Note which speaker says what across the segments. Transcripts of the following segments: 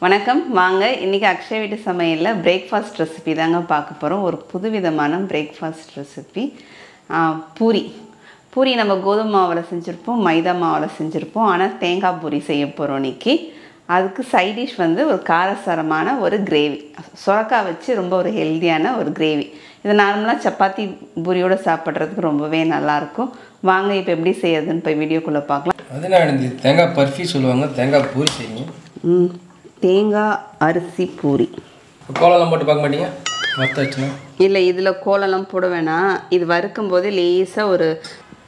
Speaker 1: வணக்கம் வாங்க இன்னைக்கு அக்ஷய் வீட்டு சமையல்ல பிரேக்ஃபாஸ்ட் ரெசிபி தாங்க பார்க்க போறோம் ஒரு புதுவிதமான பிரேக்ஃபாஸ்ட் ரெசிபி பூரி நம்ம கோதுமை மாவுல செஞ்சிருப்போம் மைதா மாவுல செஞ்சிருப்போம் ஆனா தேங்காய் பூரி செய்ய போறோம் இன்னைக்கு அதுக்கு சைடு டிஷ் வந்து ஒரு காரசாரமான ஒரு கிரேவி சொரக்காய் வச்சு ரொம்ப ஒரு ஹெல்தியான ஒரு கிரேவி இது நார்மலா சப்பாத்தி பூரியோட சாப்பிடுறதுக்கு ரொம்பவே நல்லா இருக்கும் வாங்க இப்போ எப்படி செய்யறதுன்னு போய் வீடியோக்குள்ள பார்க்கலாம்
Speaker 2: அதனால இந்த தேங்காய் பர்ஃபி சொல்லுவாங்க தேங்காய் பூரி செய்யுங்க
Speaker 1: தேங்காய் அரிசி பூரி
Speaker 2: கோலம்லாம் போட்டு பார்க்க மாட்டீங்க வறுத்தாச்சுன்னா
Speaker 1: இல்லை இதில் கோலம்லாம் போட வேணாம் இது வறுக்கும் போது லேசாக ஒரு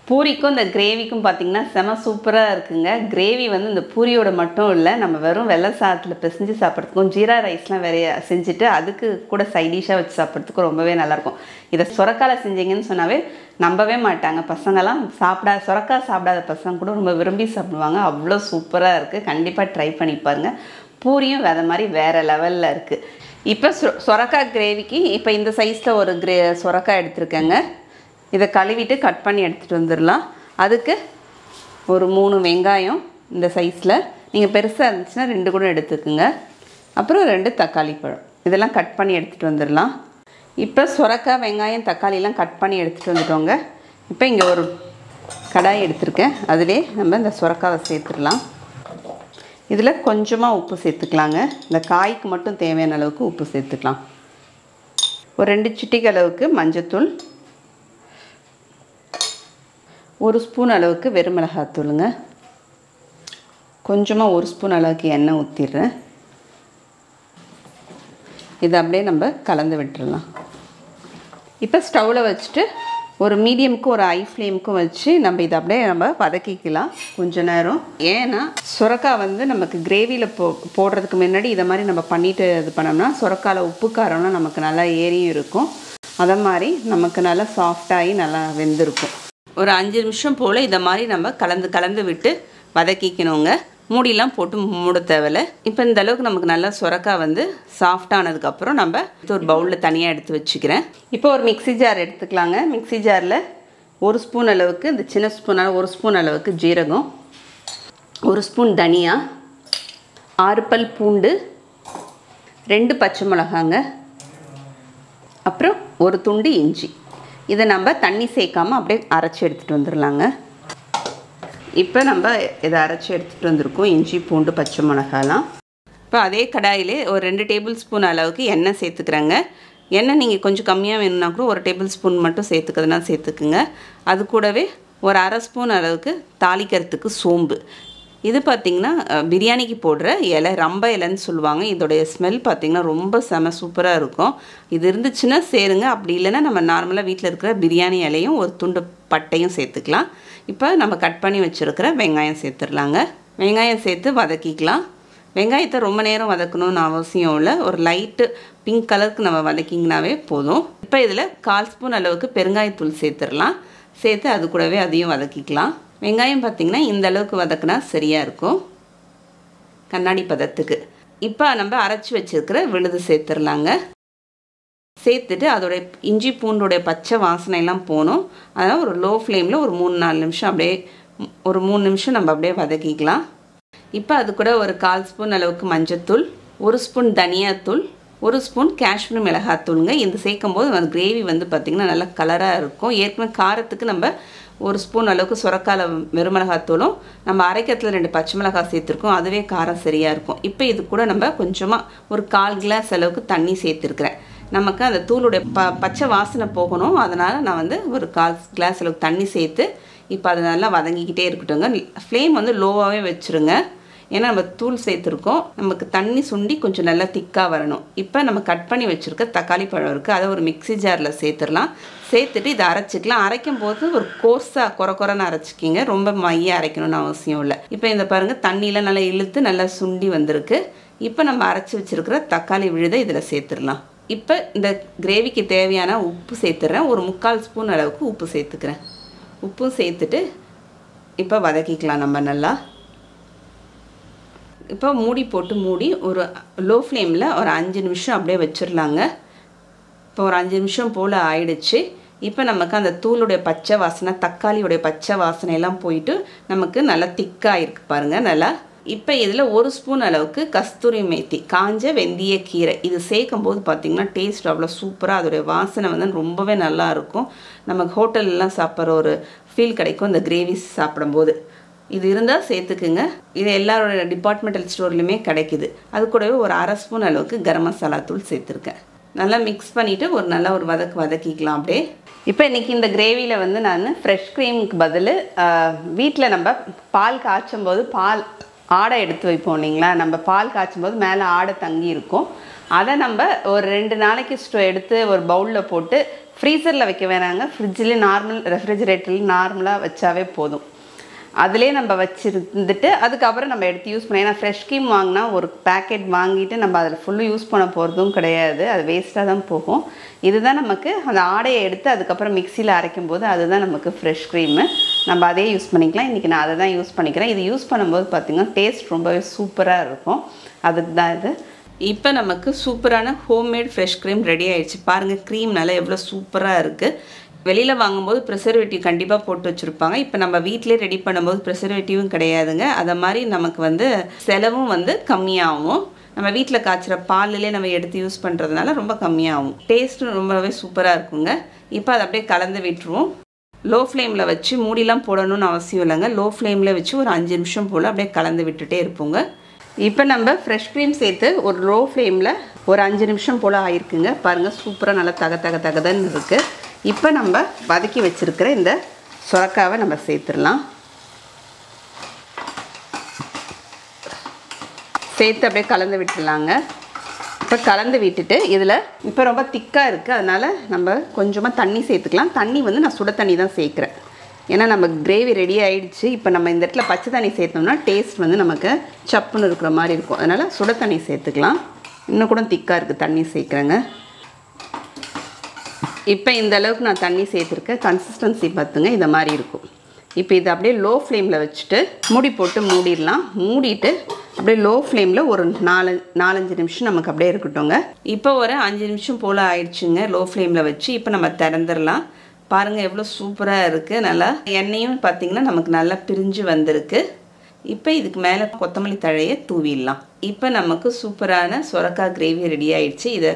Speaker 1: பூரிக்கும் இந்த கிரேவிக்கும் பார்த்திங்கன்னா செம சூப்பராக இருக்குங்க கிரேவி வந்து இந்த பூரியோட மட்டும் இல்லை நம்ம வெறும் வெள்ளை சாதத்தில் பிசைஞ்சு சாப்பிட்றதுக்கும் ஜீரா ரைஸ்லாம் வேற செஞ்சுட்டு அதுக்கு கூட சைடிஷாக வச்சு சாப்பிட்றதுக்கும் ரொம்பவே நல்லாயிருக்கும் இதை சொரக்காயில் செஞ்சீங்கன்னு சொன்னாவே நம்பவே மாட்டாங்க பசங்கள்லாம் சொரக்காய் சாப்பிடாத பசங்க கூட ரொம்ப விரும்பி சாப்பிடுவாங்க அவ்வளோ சூப்பராக இருக்குது கண்டிப்பாக ட்ரை பண்ணி பாருங்கள் பூரியும் வேறு மாதிரி வேறு லெவலில் இருக்குது இப்போ சொரக்காய் கிரேவிக்கு இப்போ இந்த சைஸில் ஒரு சொரக்காய் எடுத்துருக்கேங்க இதை கழுவிட்டு கட் பண்ணி எடுத்துகிட்டு வந்துடலாம் அதுக்கு ஒரு 3 வெங்காயம் இந்த சைஸில் நீங்கள் பெருசாக இருந்துச்சுன்னா 2 கூட எடுத்துக்குங்க அப்புறம் 2 தக்காளி பழம் இதெல்லாம் கட் பண்ணி எடுத்துகிட்டு வந்துடலாம் இப்போ சொரக்காய் வெங்காயம் தக்காளிலாம் கட் பண்ணி எடுத்துகிட்டு வந்துட்டோங்க இப்போ இங்கே ஒரு கடாய் எடுத்துருக்கேன் அதிலே நம்ம இந்த சொரக்காவை சேர்த்துடலாம் இதில் கொஞ்சமாக உப்பு சேர்த்துக்கலாங்க இந்த காய்க்கு மட்டும் தேவையான அளவுக்கு உப்பு சேர்த்துக்கலாம் ஒரு 2 சிட்டிகை அளவுக்கு மஞ்சத்தூள் 1 ஸ்பூன் அளவுக்கு வெறுமிளகாத்தூளுங்க கொஞ்சமாக 1 ஸ்பூன் அளவுக்கு எண்ணெய் ஊற்றிடுறேன் இதை அப்படியே நம்ம கலந்து விட்டுடலாம் இப்போ ஸ்டவ்வில் வச்சுட்டு ஒரு மீடியமுக்கு ஒரு ஹை ஃப்ளேமுக்கும் வச்சு நம்ம இதை அப்படியே நம்ம வதக்கிக்கலாம் கொஞ்ச நேரம் ஏன்னா சொரக்காய் வந்து நமக்கு கிரேவியில் போடுறதுக்கு முன்னாடி இதை மாதிரி நம்ம பண்ணிவிட்டு இது பண்ணோம்னா சொரக்காயில் உப்பு காரம்லாம் நமக்கு நல்லா ஏறியும் இருக்கும் அதை மாதிரி நமக்கு நல்லா சாஃப்டாகி நல்லா வெந்திருக்கும் ஒரு 5 நிமிஷம் போல் இதை மாதிரி நம்ம கலந்து விட்டு வதக்கிக்கணுங்க மூடிலாம் போட்டு மூட தேவையில்ல இப்போ இந்த அளவுக்கு நமக்கு நல்லா சொரக்காய் வந்து சாஃப்டானதுக்கப்புறம் நம்ம ஒரு பவுலில் தனியாக எடுத்து வச்சுக்கிறேன் இப்போ ஒரு மிக்ஸி ஜார் எடுத்துக்கலாங்க மிக்ஸி ஜாரில் 1 ஸ்பூன் அளவுக்கு இந்த சின்ன ஸ்பூனால் 1 ஸ்பூன் அளவுக்கு ஜீரகம் 1 ஸ்பூன் தனியா 6 பல் பூண்டு 2 பச்சை மிளகாங்க அப்புறம் ஒரு துண்டு இஞ்சி இதை நம்ம தண்ணி சேர்க்காமல் அப்படியே அரைச்சி எடுத்துகிட்டு வந்துடலாங்க இப்போ நம்ம இதை அரைச்சி எடுத்துகிட்டு வந்திருக்கோம் இஞ்சி பூண்டு பச்சை மிளகாலாம் இப்போ அதே கடாயிலே ஒரு 2 டேபிள் ஸ்பூன் அளவுக்கு எண்ணெய் சேர்த்துக்கிறேங்க எண்ணெய் நீங்கள் கொஞ்சம் கம்மியாக வேணும்னா கூட ஒரு டேபிள் ஸ்பூன் மட்டும் சேர்த்துக்கிறதுனா சேர்த்துக்குங்க அது கூடவே ஒரு அரை ஸ்பூன் அளவுக்கு தாளிக்கிறதுக்கு சோம்பு இது பார்த்திங்கன்னா பிரியாணிக்கு போடுற இலை ரம்ப இலைன்னு சொல்லுவாங்க இதோடைய ஸ்மெல் பார்த்திங்கன்னா ரொம்ப செம சூப்பராக இருக்கும் இது இருந்துச்சுன்னா சேருங்க அப்படி இல்லைன்னா நம்ம நார்மலாக வீட்டில் இருக்கிற பிரியாணி இலையும் ஒரு துண்டு பட்டையும் சேர்த்துக்கலாம் இப்போ நம்ம கட் பண்ணி வச்சுருக்கிற வெங்காயம் சேர்த்துடலாங்க வெங்காயம் சேர்த்து வதக்கிக்கலாம் வெங்காயத்தை ரொம்ப நேரம் வதக்கணும்னு அவசியம் இல்லை ஒரு லைட்டு பிங்க் கலருக்கு நம்ம வதக்கிங்கனாவே போதும் இப்போ இதில் 1/4 ஸ்பூன் அளவுக்கு பெருங்காயத்தூள் சேர்த்துடலாம் சேர்த்து அது கூடவே அதையும் வதக்கிக்கலாம் வெங்காயம் பார்த்திங்கன்னா இந்த அளவுக்கு வதக்கினா சரியாக இருக்கும் கண்ணாடி பதத்துக்கு இப்போ நம்ம அரைச்சி வச்சுருக்கிற விழுது சேர்த்துடலாங்க சேர்த்துட்டு அதோடைய இஞ்சி பூண்டோடைய பச்சை வாசனையெல்லாம் போகணும் அதனால் ஒரு லோ ஃப்ளேமில் ஒரு 3-4 நிமிஷம் அப்படியே ஒரு 3 நிமிஷம் நம்ம அப்படியே வதக்கிக்கலாம் இப்போ அது கூட ஒரு 1/4 ஸ்பூன் அளவுக்கு மஞ்சத்தூள் 1 ஸ்பூன் தனியாத்தூள் 1 ஸ்பூன் காஷ்மீர் மிளகாத்தூளுங்க இந்த சேர்க்கும் போது அந்த கிரேவி வந்து பார்த்திங்கன்னா நல்லா கலராக இருக்கும் ஏற்கனவே காரத்துக்கு நம்ம 1 ஸ்பூன் அளவுக்கு சொரக்காயில் வெறுமிளகாத்தூளும் நம்ம அரைக்கிறதுல 2 பச்சை மிளகாய் சேர்த்துருக்கோம் அதுவே காரம் சரியாக இருக்கும் இப்போ இது கூட நம்ம கொஞ்சமாக ஒரு 1/4 கிளாஸ் அளவுக்கு தண்ணி சேர்த்துருக்குறேன் நமக்கு அந்த தூளுடைய பச்சை வாசனை போகணும் அதனால் நான் வந்து ஒரு 1/4 கிளாஸ் அளவுக்கு தண்ணி சேர்த்து இப்போ அது நல்லா வதங்கிக்கிட்டே இருக்கட்டுங்க ஃப்ளேம் வந்து லோவாகவே வச்சுருங்க ஏன்னா நம்ம தூள் சேர்த்துருக்கோம் நமக்கு தண்ணி சுண்டி கொஞ்சம் நல்லா திக்காக வரணும் இப்போ நம்ம கட் பண்ணி வச்சுருக்க தக்காளி பழம் இருக்குது அதை ஒரு மிக்ஸி ஜாரில் சேர்த்துடலாம் சேர்த்துட்டு இதை அரைச்சிக்கலாம் அரைக்கும் போது ஒரு கோர்ஸாக குறைன்னு அரைச்சிக்கிங்க ரொம்ப மையாக அரைக்கணும்னு அவசியம் இல்லை இப்போ இந்த பாருங்கள் தண்ணியில் நல்லா இழுத்து நல்லா சுண்டி வந்திருக்கு இப்போ நம்ம அரைச்சி வச்சுருக்கிற தக்காளி விழுதை இதில் சேர்த்துடலாம் இப்போ இந்த கிரேவிக்கு தேவையான உப்பு சேர்த்துறேன் ஒரு 3/4 ஸ்பூன் அளவுக்கு உப்பு சேர்த்துக்கிறேன் உப்பும் சேர்த்துட்டு இப்போ வதக்கிக்கலாம் நம்ம நல்லா இப்போ மூடி போட்டு மூடி ஒரு லோ ஃப்ளேமில் ஒரு 5 நிமிஷம் அப்படியே வச்சிடலாங்க இப்போ ஒரு 5 நிமிஷம் போல் ஆயிடுச்சு இப்போ நமக்கு அந்த தூளுடைய பச்சை வாசனை தக்காளியோடைய பச்சை வாசனை எல்லாம் போயிட்டு நமக்கு நல்லா திக்காக இருக்குது பாருங்கள் நல்லா இப்போ இதில் 1 ஸ்பூன் அளவுக்கு கஸ்தூரி மேத்தி, காஞ்ச வெந்தய கீரை. இது சேர்க்கும் போது பார்த்திங்கன்னா டேஸ்ட் அவ்வளோ சூப்பராக, அதோடைய வாசனை வந்து ரொம்பவே நல்லாயிருக்கும். நமக்கு ஹோட்டல்லாம் சாப்பிட்ற ஒரு ஃபீல் கிடைக்கும் இந்த கிரேவிஸ் சாப்பிடும்போது. இது இருந்தால் சேர்த்துக்குங்க. இது எல்லாரோட டிபார்ட்மெண்டல் ஸ்டோர்லையுமே கிடைக்குது. அது கூடவே ஒரு 1/2 ஸ்பூன் அளவுக்கு கரம் மசாலா தூள் சேர்த்துருக்கேன். நல்லா மிக்ஸ் பண்ணிவிட்டு ஒரு வதக்கிக்கலாம் அப்படியே. இப்போ இன்றைக்கி இந்த கிரேவியில் வந்து நான் ஃப்ரெஷ் க்ரீமுக்கு பதில் வீட்டில் நம்ம பால் காய்ச்சும் போது ஆடை எடுத்து வைப்போம் இல்லைங்களா. நம்ம பால் காய்ச்சும் போது மேலே ஆடை தங்கி இருக்கும். அதை நம்ம ஒரு 2 நாளைக்கு எடுத்து ஒரு பவுலில் போட்டு ஃப்ரீசரில் வைக்க வேணாங்க. ஃப்ரிட்ஜில் ரெஃப்ரிஜிரேட்டரில் நார்மலாக வச்சாவே போதும். அதிலே நம்ம வச்சுருந்துட்டு அதுக்கப்புறம் நம்ம எடுத்து யூஸ் பண்ணோம். ஏன்னா ஃப்ரெஷ் க்ரீம் வாங்கினா ஒரு பேக்கெட் வாங்கிட்டு நம்ம அதில் ஃபுல்லு யூஸ் பண்ண போகிறதும் கிடையாது, அது வேஸ்ட்டாக தான் போகும். இதுதான் நமக்கு அந்த ஆடையை எடுத்து அதுக்கப்புறம் மிக்சியில் அரைக்கும் போது அதுதான் நமக்கு ஃப்ரெஷ் க்ரீமு. நம்ம அதே யூஸ் பண்ணிக்கலாம். இன்றைக்கி நான் அதை தான் யூஸ் பண்ணிக்கிறேன். இது யூஸ் பண்ணும்போது பார்த்திங்கன்னா டேஸ்ட் ரொம்பவே சூப்பராக இருக்கும். அதுக்கு தான் இது. இப்போ நமக்கு சூப்பரான ஹோம்மேட் ஃப்ரெஷ் க்ரீம் ரெடி ஆகிடுச்சு. பாருங்கள், க்ரீம் நல்லா எவ்வளோ சூப்பராக இருக்குது. வெளியில் வாங்கும்போது ப்ரிசர்வேட்டிவ் கண்டிப்பாக போட்டு வச்சுருப்பாங்க. இப்போ நம்ம வீட்டிலே ரெடி பண்ணும்போது ப்ரிசர்வேட்டிவும் கிடையாதுங்க. அதை மாதிரி நமக்கு வந்து செலவும் வந்து கம்மியாகும். நம்ம வீட்டில் காய்ச்சிற பாலிலே நம்ம எடுத்து யூஸ் பண்ணுறதுனால ரொம்ப கம்மியாகும். டேஸ்ட்டும் ரொம்பவே சூப்பராக இருக்குங்க. இப்போ அதை அப்படியே கலந்து விட்டுருவோம். லோ ஃப்ளேமில் வச்சு மூடிலாம் போடணும்னு அவசியம் இல்லைங்க. லோ ஃப்ளேமில் வச்சு ஒரு 5 நிமிஷம் போல் அப்படியே கலந்து விட்டுட்டே இருப்போங்க. இப்போ நம்ம ஃப்ரெஷ் க்ரீம் சேர்த்து ஒரு லோ ஃப்ளேமில் ஒரு 5 நிமிஷம் போல் ஆகிருக்குங்க. பாருங்கள், சூப்பராக நல்லா தகதன்னு இருக்குது. இப்போ நம்ம வதக்கி வச்சுருக்கிற இந்த சுரக்காவை நம்ம சேர்த்துடலாம். சேர்த்து அப்படியே கலந்து விட்டுடலாங்க. இப்போ கலந்து விட்டுட்டு இதில் இப்போ ரொம்ப திக்காக இருக்குது, அதனால் நம்ம கொஞ்சமாக தண்ணி சேர்த்துக்கலாம். தண்ணி வந்து நான் சுட தண்ணி தான் சேர்க்குறேன். ஏன்னா நம்ம கிரேவி ரெடி ஆகிடுச்சு. இப்போ நம்ம இந்த இடத்துல பச்சை தண்ணி சேர்த்தோம்னா டேஸ்ட் வந்து நமக்கு சப்புன்னு இருக்கிற மாதிரி இருக்கும். அதனால் சுட தண்ணி சேர்த்துக்கலாம். இன்னும் கூட திக்காக இருக்குது, தண்ணி சேர்க்குறேங்க. இப்போ இந்த அளவுக்கு நான் தண்ணி சேர்த்துருக்கேன். கன்சிஸ்டன்சி பார்த்துங்க, இந்த மாதிரி இருக்கும். இப்போ இதை அப்படியே லோ ஃப்ளேமில் வச்சுட்டு மூடி போட்டு மூடிடலாம். மூடிட்டு அப்படியே லோ ஃப்ளேமில் ஒரு 4-5 நிமிஷம் நமக்கு அப்படியே இருக்கட்டும்ங்க. இப்போ ஒரு 5 நிமிஷம் போல் ஆயிடுச்சுங்க லோ ஃப்ளேமில் வச்சு. இப்போ நம்ம திறந்துடலாம். பாருங்கள், எவ்வளோ சூப்பராக இருக்குது. நல்லா எண்ணெயும் பார்த்திங்கன்னா நமக்கு நல்லா பிரிஞ்சு வந்திருக்கு. இப்போ இதுக்கு மேலே கொத்தமல்லி தழையை தூவிடலாம். இப்போ நமக்கு சூப்பரான சுரக்காய் கிரேவி ரெடி ஆகிடுச்சு. இதை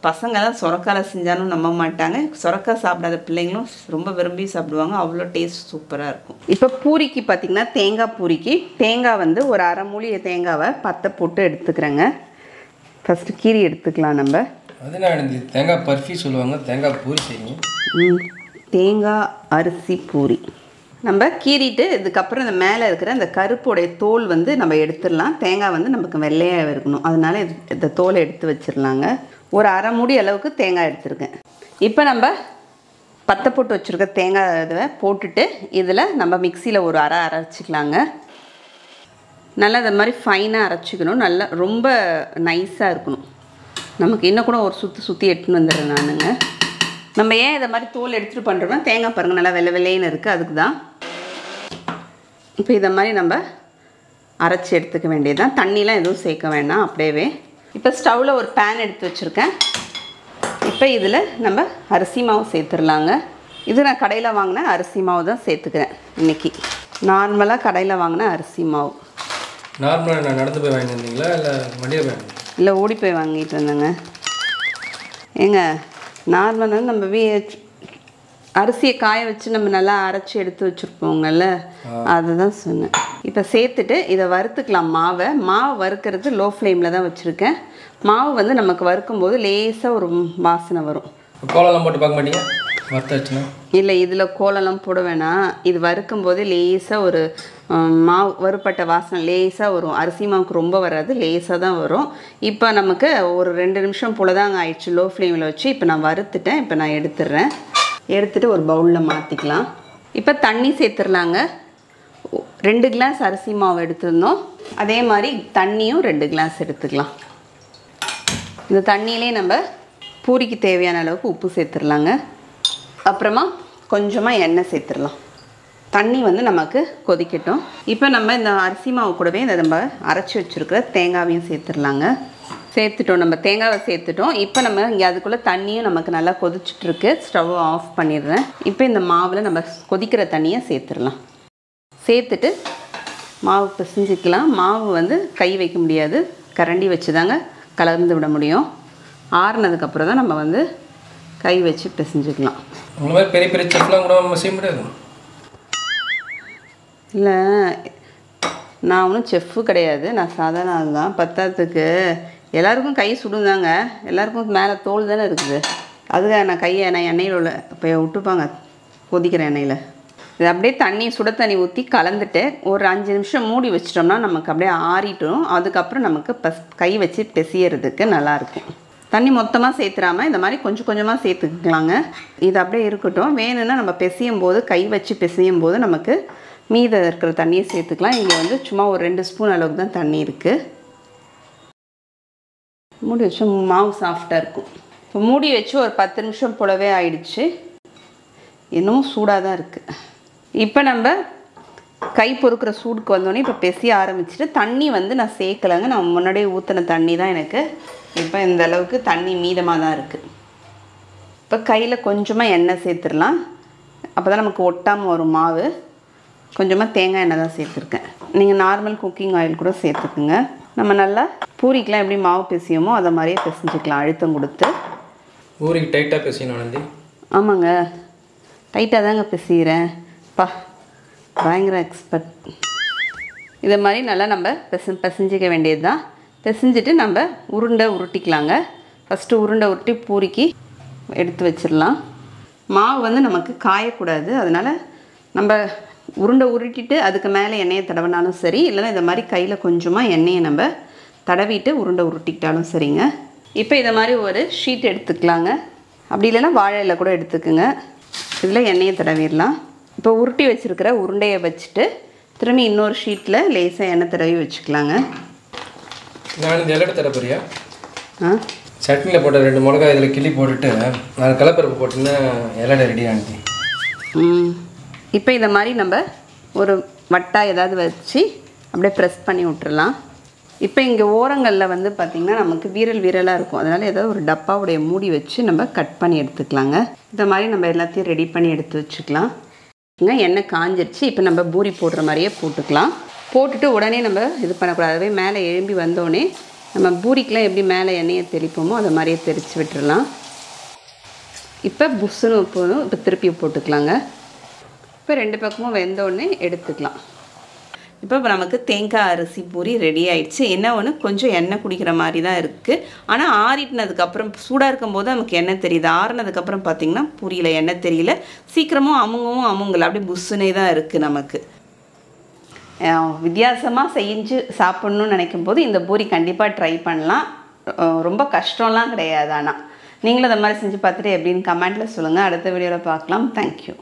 Speaker 1: பசங்கள்லாம் சுரக்காயில் செஞ்சாலும் நம்ப மாட்டாங்க. சுரக்காய் சாப்பிடாத பிள்ளைங்களும் ரொம்ப விரும்பி சாப்பிடுவாங்க. அவ்வளோ டேஸ்ட் சூப்பராக இருக்கும். இப்போ பூரிக்கு பார்த்திங்கன்னா தேங்காய் பூரிக்கு தேங்காய் வந்து ஒரு 1/2 மூலிகை தேங்காவை பத்தை போட்டு எடுத்துக்கிறேங்க. ஃபஸ்ட்டு கீரி எடுத்துக்கலாம் நம்ம.
Speaker 2: அதனால தேங்காய் பர்ஃபி சொல்லுவாங்க, தேங்காய் பூரி செய்யணும்.
Speaker 1: தேங்காய் அரிசி பூரி நம்ம கீறிட்டு இதுக்கப்புறம் இந்த மேலே இருக்கிற இந்த கருப்புடைய தோல் வந்து நம்ம எடுத்துடலாம். தேங்காய் வந்து நமக்கு வெள்ளையாக இருக்கணும், அதனால இந்த தோலை எடுத்து வச்சிடலாங்க. ஒரு 1/2 மூடி அளவுக்கு தேங்காய் எடுத்துருக்கேன். இப்போ நம்ம பத்தை போட்டு வச்சுருக்க தேங்காய் இதை போட்டுட்டு இதில் நம்ம மிக்சியில் ஒரு அரைச்சிக்கலாங்க. நல்லா இந்த மாதிரி ஃபைனாக அரைச்சிக்கணும். நல்லா ரொம்ப நைஸாக இருக்கணும். நமக்கு இன்னும் கூட ஒரு சுற்றி எடுத்துன்னு வந்துடுறேன் நானுங்க. நம்ம ஏன் இதை மாதிரி தோல் எடுத்துகிட்டு பண்ணுறோம்னா தேங்காய் பாருங்கள் நல்லா வெள்ளைன்னு இருக்குது, அதுக்கு தான். இப்போ இதை மாதிரி நம்ம அரைச்சி எடுத்துக்க வேண்டியது தான். தண்ணிலாம் எதுவும் சேர்க்க வேண்டாம், அப்படியே. இப்போ ஸ்டவ்வில் ஒரு பேன் எடுத்து வச்சுருக்கேன். இப்போ இதில் நம்ம அரிசி மாவு சேர்த்துடலாங்க. இது நான் கடையில் வாங்கின அரிசி மாவு தான் சேர்த்துக்கிறேன் இன்றைக்கி. நார்மலாக கடையில் வாங்கின அரிசி மாவு.
Speaker 2: நார்மலாக நான் நடந்து போய் வாங்கிட்டு வந்தீங்களா இல்லை வண்டியில் போய்?
Speaker 1: இல்லை, ஓடி போய் வாங்கிட்டு வந்தேங்க. ஏங்க நார்மலாக நம்ம அரிசியை காய வச்சு நம்ம நல்லா அரைச்சி எடுத்து வச்சுருப்போங்கள்ல, அதுதான் சொன்னேன். இப்போ சேர்த்துட்டு இதை வறுத்துக்கலாம். மாவு வறுக்கிறது லோ ஃப்ளேமில் தான் வச்சுருக்கேன். மாவு வந்து நமக்கு வறுக்கும்போது லேசாக ஒரு வாசனை வரும்.
Speaker 2: கோலம்லாம் போட்டு பார்க்க மாட்டீங்க வறுத்தாச்சுன்னா?
Speaker 1: இல்லை, இதில் கோலம்லாம் போட வேணாம். இது வறுக்கும்போது லேசாக ஒரு மாவு வறுப்பட்ட வாசனை லேசாக வரும். அரிசி மாவுக்கு ரொம்ப வராது, லேசாக தான் வரும். இப்போ நமக்கு ஒரு 2 நிமிஷம் போல் தாங்க ஆயிடுச்சு லோ ஃப்ளேமில் வச்சு. இப்போ நான் வறுத்துட்டேன். இப்போ நான் எடுத்துடுறேன். எடுத்துகிட்டு ஒரு பவுலில் மாற்றிக்கலாம். இப்போ தண்ணி சேர்த்துடலாங்க. 2 கிளாஸ் அரிசி மாவு எடுத்துருந்தோம், அதே மாதிரி தண்ணியும் 2 கிளாஸ் எடுத்துக்கலாம். இந்த தண்ணியிலே நம்ம பூரிக்கு தேவையான அளவுக்கு உப்பு சேர்த்துடலாங்க. அப்புறமா கொஞ்சமாக எண்ணெய் சேர்த்துடலாம். தண்ணி வந்து நமக்கு கொதிக்கட்டும். இப்போ நம்ம இந்த அரிசி மாவு கூடவே இந்த நம்ம அரைச்சி வச்சுருக்கிற தேங்காவையும் சேர்த்துடலாங்க. சேர்த்துட்டோம், நம்ம தேங்காவை சேர்த்துட்டோம். இப்போ நம்ம இங்கே அதுக்குள்ளே தண்ணியும் நமக்கு நல்லா கொதிச்சுட்ருக்கு. ஸ்டவ் ஆஃப் பண்ணிடுறேன். இப்போ இந்த மாவில் நம்ம கொதிக்கிற தண்ணியை சேர்த்துடலாம். சேர்த்துட்டு மாவு பிசைஞ்சிக்கலாம். மாவு வந்து கை வைக்க முடியாது, கரண்டி வச்சு தாங்க கலந்து விட முடியும். ஆறுனதுக்கப்புறம் தான் நம்ம வந்து கை வச்சு பிசைஞ்சிக்கலாம்.
Speaker 2: இந்த மாதிரி பெரிய பெரிய செஃப்லாம் கூட நம்ம செய்ய முடியாது.
Speaker 1: இல்லை, நான் ஒன்றும் செஃப்பு கிடையாது, நான் சாதாரண ஆள் தான். பத்தாததுக்கு எல்லாருக்கும் கை சுடுந்தாங்க, எல்லாருக்கும் மேலே தோல் தானே இருக்குது. அதுக்காக நான் கையை எண்ணெயில் உள்ள இப்போ விட்டுப்பாங்க கொதிக்கிற எண்ணெயில். இது அப்படியே தண்ணி சுட தண்ணி ஊற்றி கலந்துட்டு ஒரு 5 நிமிஷம் மூடி வச்சிட்டோம்னா நமக்கு அப்படியே ஆறிட்டும். அதுக்கப்புறம் நமக்கு கை வச்சு பிசையறதுக்கு நல்லாயிருக்கும். தண்ணி மொத்தமாக சேர்த்துறாமல் இந்த மாதிரி கொஞ்சம் கொஞ்சமாக சேர்த்துக்கலாங்க. இது அப்படியே இருக்கட்டும். வேணும்னா நம்ம பிசையும் போது கை வச்சு பிசையும் போது நமக்கு மீதம் இருக்கிற தண்ணியை சேர்த்துக்கலாம். இங்கே வந்து சும்மா ஒரு 2 ஸ்பூன் அளவுக்கு தான் தண்ணி இருக்குது. மூடி வச்சா மாவு சாஃப்டாக இருக்கும். இப்போ மூடி வச்சு ஒரு 10 நிமிஷம் போலவே ஆயிடுச்சு. இன்னமும் சூடாக தான் இருக்குது. இப்போ நம்ம கை பொறுக்கிற சூடுக்கு வந்தோடனே இப்போ பிசைய ஆரம்பிச்சுட்டு தண்ணி வந்து நான் சேர்க்கலைங்க. நான் முன்னாடியே ஊற்றின தண்ணி தான் எனக்கு இப்போ இந்த அளவுக்கு தண்ணி மீதமாக தான் இருக்குது. இப்போ கையில் கொஞ்சமாக எண்ணெய் சேர்த்துடலாம். அப்போ தான் நமக்கு ஒட்டாமல் வரும் மாவு. கொஞ்சமாக தேங்காய் எண்ணெய் தான் சேர்த்துருக்கேன். நீங்கள் நார்மல் குக்கிங் ஆயில் கூட சேர்த்துக்குங்க. நம்ம நல்லா பூரிக்கெலாம் எப்படி மாவு பிசையுமோ அதை மாதிரியே பிசைஞ்சிக்கலாம் அழுத்தம் கொடுத்து.
Speaker 2: பூரிக்கு டைட்டாக பிசையணும் ஆனந்தி.
Speaker 1: ஆமாங்க, டைட்டாக தாங்க பிசைகிறேன். பயங்கர எக்ஸ்பர்ட். இதை மாதிரி நல்லா நம்ம பிசைஞ்சிக்க வேண்டியது தான். பிசைஞ்சிட்டு நம்ம உருட்டிக்கலாங்க. ஃபஸ்ட்டு உருண்டை உருட்டி பூரிக்கு எடுத்து வச்சிடலாம். மாவு வந்து நமக்கு காயக்கூடாது, அதனால் நம்ம உருண்டை உருட்டிட்டு அதுக்கு மேலே எண்ணெயை தடவினாலும் சரி, இல்லைன்னா இந்த மாதிரி கையில் கொஞ்சமாக எண்ணெயை நம்ம தடவிட்டு உருண்டை உருட்டிக்கிட்டாலும் சரிங்க. இப்போ இதை மாதிரி ஒரு ஷீட் எடுத்துக்கலாங்க. அப்படி இல்லைன்னா வாழை இலை கூட எடுத்துக்குங்க. இதில் எண்ணெயை தடவிடலாம். இப்போ உருட்டி வச்சுருக்கிற உருண்டையை வச்சுட்டு திரும்பி இன்னொரு ஷீட்டில் லேசாக எண்ணெய் தடவி வச்சுக்கலாங்க.
Speaker 2: நான் இந்த இலை தர போறியா? சட்னியில் போட்ட 2 மிளகாய் இதில் கிள்ளி போட்டுட்டு 4 கடலைப்பருப்பு போட்டுன்னா இலை ரெடி ஆனந்தி.
Speaker 1: இப்போ இதை மாதிரி நம்ம ஒரு வட்டா ஏதாவது வச்சு அப்படியே ப்ரெஸ் பண்ணி விட்டுறலாம். இப்போ இங்கே ஓரங்களில் வந்து பார்த்திங்கன்னா நமக்கு வீரலாக இருக்கும். அதனால் ஏதாவது ஒரு டப்பாவுடைய மூடி வச்சு நம்ம கட் பண்ணி எடுத்துக்கலாங்க. இந்த மாதிரி நம்ம எல்லாத்தையும் ரெடி பண்ணி எடுத்து வச்சுக்கலாம். எண்ணெய் காஞ்சிருச்சு. இப்போ நம்ம பூரி போடுற மாதிரியே போட்டுக்கலாம். போட்டுட்டு உடனே நம்ம இது பண்ணக்கூடாது. அதுவே மேலே எழும்பி வந்தோடனே நம்ம பூரிக்கெலாம் எப்படி மேலே எண்ணெயை தெளிப்போமோ அதை மாதிரியே தெளித்து விட்டுறலாம். இப்போ புஷ்ஷுன்னு போதும். இப்போ திருப்பி போட்டுக்கலாங்க. இப்போ 2 பக்கமும் வெந்தோடனே எடுத்துக்கலாம். இப்போ நமக்கு தேங்காய் அரிசி பூரி ரெடி ஆயிடுச்சு. என்ன ஒன்று கொஞ்சம் எண்ணெய் குடிக்கிற மாதிரி தான் இருக்குது. ஆனால் ஆறிட்டினதுக்கப்புறம் சூடாக இருக்கும்போது நமக்கு எண்ணெய் தெரியுது. ஆறினதுக்கப்புறம் பார்த்திங்கன்னா பூரியில் எண்ணெய் தெரியல. சீக்கிரமும் அமுங்கலை, அப்படியே புஷ்ஷுனே தான் இருக்குது. நமக்கு வித்தியாசமாக செஞ்சு சாப்பிட்ணுன்னு நினைக்கும் போது இந்த பூரி கண்டிப்பாக ட்ரை பண்ணலாம். ரொம்ப கஷ்டம்லாம் கிடையாது. ஆனால் நீங்களும் இந்த மாதிரி செஞ்சு பார்த்துட்டு எப்படின்னு கமெண்ட்டில் சொல்லுங்கள். அடுத்த வீடியோவில் பார்க்கலாம். தேங்க்யூ.